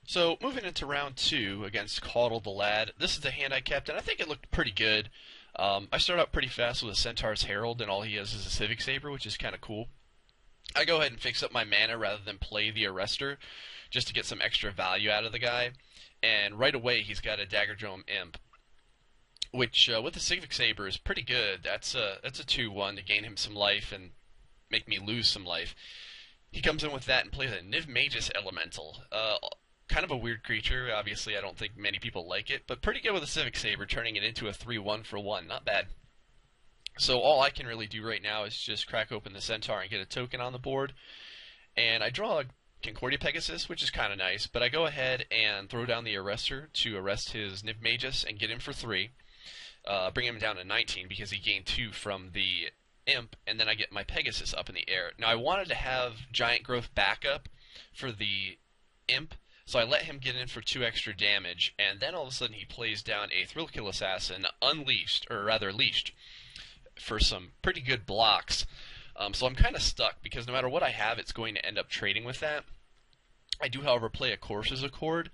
So, moving into round two against Caudle the Lad, this is the hand I kept, and I think it looked pretty good. I start out pretty fast with a Centaur's Herald, and all he has is a Civic Saber, which is kind of cool. I go ahead and fix up my mana rather than play the Arrestor, just to get some extra value out of the guy. And right away, he's got a Daggerdrome Imp, which with the Civic Saber is pretty good. That's a 2/1 to gain him some life and make me lose some life. He comes in with that and plays a Niv-Magus Elemental. Kind of a weird creature. Obviously, I don't think many people like it, but pretty good with a Civic Saber, turning it into a 3/1 for 1. Not bad. So all I can really do right now is just crack open the Centaur and get a token on the board. And I draw a Concordia Pegasus, which is kind of nice, but I go ahead and throw down the Arrestor to arrest his Niv-Magus and get him for 3. Bring him down to 19 because he gained 2 from the Imp, and then I get my Pegasus up in the air. Now I wanted to have Giant Growth backup for the Imp, so I let him get in for 2 extra damage, and then all of a sudden he plays down a Thrillkill Assassin unleashed, or rather leashed, for some pretty good blocks. So I'm kind of stuck, because no matter what I have, it's going to end up trading with that. I do, however, play a Corsa's Accord,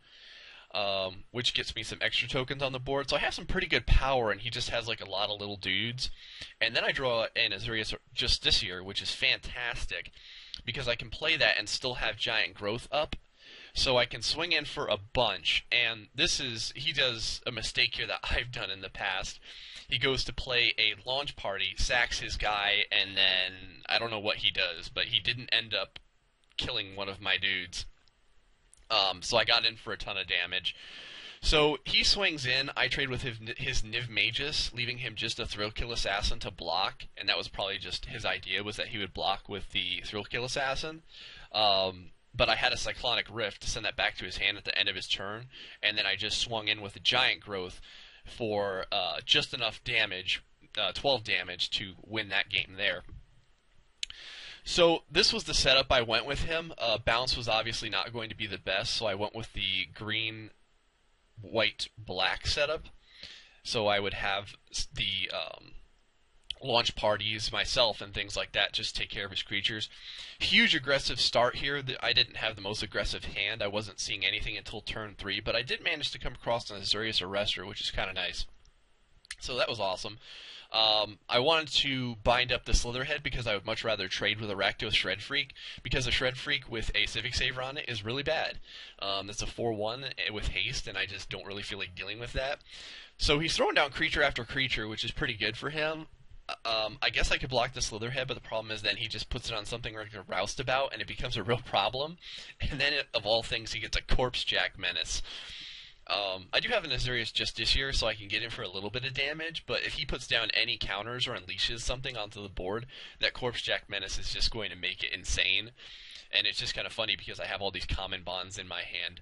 which gets me some extra tokens on the board. So I have some pretty good power, and he just has like a lot of little dudes. And then I draw an Azorius Justiciar, which is fantastic, because I can play that and still have Giant Growth up. So I can swing in for a bunch, and he does a mistake here that I've done in the past. He goes to play a launch party, sacks his guy, and then I don't know what he does, but he didn't end up killing one of my dudes. So I got in for a ton of damage. So he swings in, I trade with his Niv-Magus, leaving him just a Thrillkill Assassin to block, and that was probably just his idea, was that he would block with the Thrillkill Assassin. But I had a Cyclonic Rift to send that back to his hand at the end of his turn, and then I just swung in with a Giant Growth for just enough damage, 12 damage, to win that game there. So this was the setup I went with him. Bounce was obviously not going to be the best, so I went with the green, white, black setup. So I would have the launch parties myself and things like that, just take care of his creatures. Huge aggressive start here. I didn't have the most aggressive hand. I wasn't seeing anything until turn 3, but I did manage to come across an Azorius Arrestor, which is kind of nice. So that was awesome. I wanted to bind up the Slitherhead because I would much rather trade with a Rakdos Shred Freak, because a Shred Freak with a Civic Saver on it is really bad. It's a 4/1 with haste, and I just don't really feel like dealing with that. So he's throwing down creature after creature, which is pretty good for him. I guess I could block the Slitherhead, but the problem is then he just puts it on something like a Roustabout, and it becomes a real problem. And then, of all things, he gets a Corpsejack Menace. I do have an Azorius Justiciar, so I can get in for a little bit of damage, but if he puts down any counters or unleashes something onto the board, that Corpsejack Menace is just going to make it insane. And it's just kind of funny because I have all these common bonds in my hand.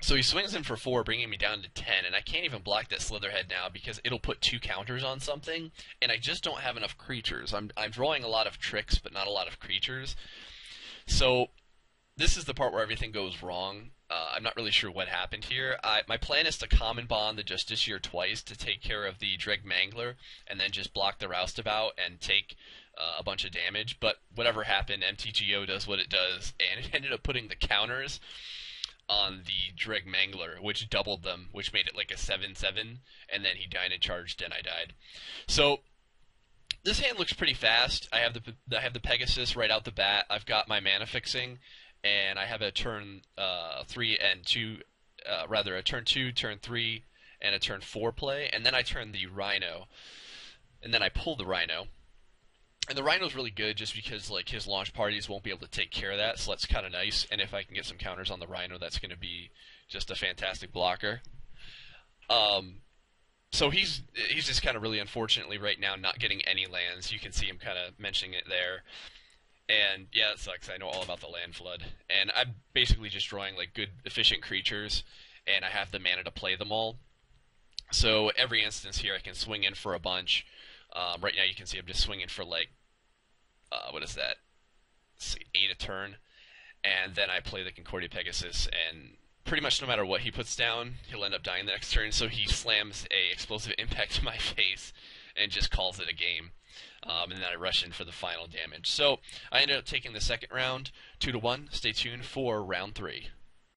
So he swings in for 4, bringing me down to 10, and I can't even block that Slitherhead now because it'll put 2 counters on something, and I just don't have enough creatures. I'm drawing a lot of tricks, but not a lot of creatures. So this is the part where everything goes wrong. I'm not really sure what happened here. My plan is to common bond the Justiciar twice to take care of the Dreg Mangler, and then just block the Roustabout and take a bunch of damage. But whatever happened, mtgo does what it does, and it ended up putting the counters on the Dreg Mangler, which doubled them, which made it like a 7/7, and then he died and charged, and I died. So this hand looks pretty fast. I have the Pegasus right out the bat. I've got my mana fixing, and I have a turn 3 and 2, rather a turn 2, turn 3, and a turn 4 play, and then I turn the Rhino, and then I pull the Rhino. And the Rhino's really good just because like his launch parties won't be able to take care of that, so that's kind of nice. And if I can get some counters on the Rhino, that's going to be just a fantastic blocker. So he's just kind of really unfortunately right now not getting any lands. You can see him kind of mentioning it there. And yeah, it sucks. I know all about the land flood. And I'm basically just drawing like good, efficient creatures, and I have the mana to play them all. So every instance here I can swing in for a bunch. Right now you can see I'm just swinging for like, what is that? Let's see, 8 a turn. And then I play the Concordia Pegasus, and pretty much no matter what he puts down, he'll end up dying the next turn. So he slams a explosive impact to my face, and just calls it a game. And then I rush in for the final damage. So I ended up taking the second round 2-1. Stay tuned for round 3.